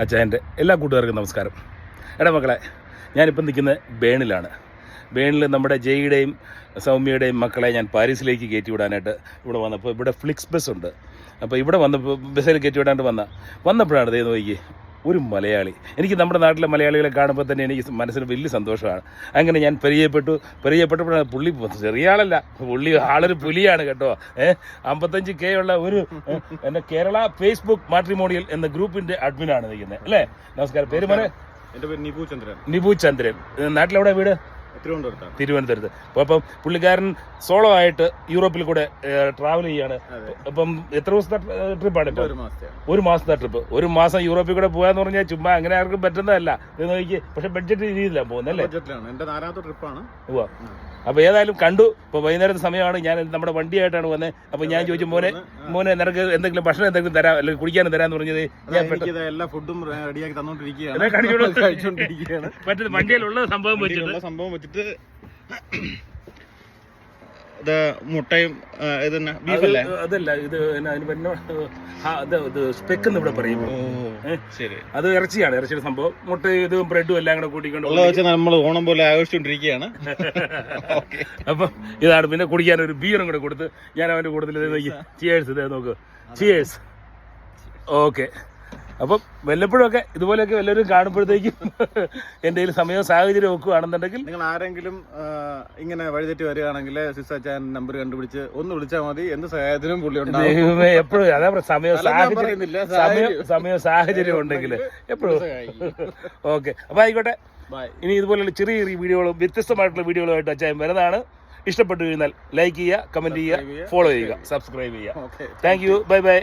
അച്ചായൻ്റെ എല്ലാ കൂട്ടുകാർക്കും നമസ്കാരം. എടാ മക്കളെ, ഞാനിപ്പം നിൽക്കുന്നത് ബേണിലാണ്. ബേണിൽ നമ്മുടെ ജെയുടെയും സൗമ്യയുടെയും മക്കളെ ഞാൻ പാരീസിലേക്ക് കയറ്റി വിടാനായിട്ട് ഇവിടെ വന്നപ്പോൾ ഇവിടെ ഫ്ലിക്സ് ബസ് ഉണ്ട്. അപ്പോൾ ഇവിടെ വന്നപ്പോൾ ബസ്സിൽ കയറ്റി വിടാണ്ട് വന്നപ്പോഴാണ് ഇതേ നോക്കി ഒരു മലയാളി. എനിക്ക് നമ്മുടെ നാട്ടിലെ മലയാളികളെ കാണുമ്പോൾ തന്നെ എനിക്ക് മനസ്സിന് വലിയ സന്തോഷമാണ്. അങ്ങനെ ഞാൻ പരിചയപ്പെട്ടപ്പോഴാണ് പുള്ളി ചെറിയ ആളല്ല, പുള്ളി ആളൊരു പുലിയാണ് കേട്ടോ. 55K ഉള്ള ഒരു എൻ്റെ കേരള ഫേസ്ബുക്ക് മാട്രിമോണിയൽ എന്ന ഗ്രൂപ്പിൻ്റെ അഡ്മിനാണ് നിൽക്കുന്നത് അല്ലേ. നമസ്കാരം. പേര് മോനെ? എൻ്റെ പേര് നിപു ചന്ദ്രൻ. നാട്ടിലെവിടെ വീട്? തിരുവനന്തപുരത്ത്. അപ്പം പുള്ളിക്കാരൻ സോളോ ആയിട്ട് യൂറോപ്പിൽ കൂടെ ട്രാവൽ ചെയ്യാണ്. അപ്പം എത്ര ദിവസത്തെ ട്രിപ്പാണ് ഇപ്പോൾ? ഒരു മാസത്തെ ട്രിപ്പ്. ഒരു മാസം യൂറോപ്പിൽ കൂടെ പോകാന്ന് പറഞ്ഞാൽ ചുമ്മാ അങ്ങനെ ആർക്കും പറ്റുന്നതല്ല. നോക്കി, പക്ഷെ ബഡ്ജറ്റ് രീതിയിലാണ് പോകുന്നത് അല്ലേ? എൻ്റെ 4ാമത്തെ ട്രിപ്പാണ്. അപ്പോൾ ഏതായാലും കണ്ടു. ഇപ്പോൾ വൈകുന്നേരത്തെ സമയമാണ്. ഞാൻ നമ്മുടെ വണ്ടിയായിട്ടാണ് വന്നത്. അപ്പോൾ ഞാൻ ചോദിച്ചു, മോനെ നിനക്ക് എന്തെങ്കിലും ഭക്ഷണം എന്തെങ്കിലും തരാം, അല്ലെങ്കിൽ കുടിക്കാനും തരാമെന്ന് പറഞ്ഞത് ഞാൻ എല്ലാ ഫുഡും റെഡിയാക്കി തന്നോണ്ടിരിക്കുകയാണ്. മറ്റേ വണ്ടിയിലുള്ള സംഭവം വെച്ചിട്ട് ഇത് മുട്ടയും ബീഫല്ലേ? അതല്ല, ഇത് സ്പെക്കെന്ന് ഇവിടെ പറയും. അത് ഇറച്ചിയാണ്, ഇറച്ചിയുടെ സംഭവം. മുട്ട ഇതും ബ്രെഡും എല്ലാം കൂടെ കൂട്ടിക്കൊണ്ട് നമ്മൾ ഓണം പോലെ ആഘോഷിച്ചുകൊണ്ടിരിക്കുകയാണ്. അപ്പം ഇതാണ്. പിന്നെ കുടിക്കാൻ ഒരു ബീറും കൂടെ കൊടുത്ത് ഞാൻ അവൻ്റെ കൂട്ടത്തിൽ ചിയേഴ്സ് നോക്ക്, ചിയേഴ്സ്. ഓക്കെ. അപ്പം വല്ലപ്പോഴൊക്കെ ഇതുപോലെയൊക്കെ വല്ലവരും കാണുമ്പോഴത്തേക്കും എൻ്റെ കയ്യിൽ സമയവും സാഹചര്യം ഒക്കെ ആണെന്നുണ്ടെങ്കിൽ, നിങ്ങൾ ആരെങ്കിലും ഇങ്ങനെ വഴിതെറ്റി വരികയാണെങ്കിൽ സിസ്റ്റാൻ നമ്പർ കണ്ടുപിടിച്ച് ഒന്ന് വിളിച്ചാൽ മതി. എന്ത് സഹായത്തിനും പുള്ളി ഉണ്ടാവും എപ്പോഴും. അതേ സമയവും സാഹചര്യം ഉണ്ടെങ്കിൽ എപ്പോഴും. ഓക്കെ, അപ്പോൾ ആയിക്കോട്ടെ. ഇനി ഇതുപോലെയുള്ള ചെറിയ ചെറിയ വീഡിയോകളും വ്യത്യസ്തമായിട്ടുള്ള വീഡിയോകളുമായിട്ട് അച്ചായൻ വരുന്നതാണ്. ഇഷ്ടപ്പെട്ടു കഴിഞ്ഞാൽ ലൈക്ക് ചെയ്യുക, കമൻറ്റ് ചെയ്യുക, ഫോളോ ചെയ്യുക, സബ്സ്ക്രൈബ് ചെയ്യുക. Thank you. Bye bye.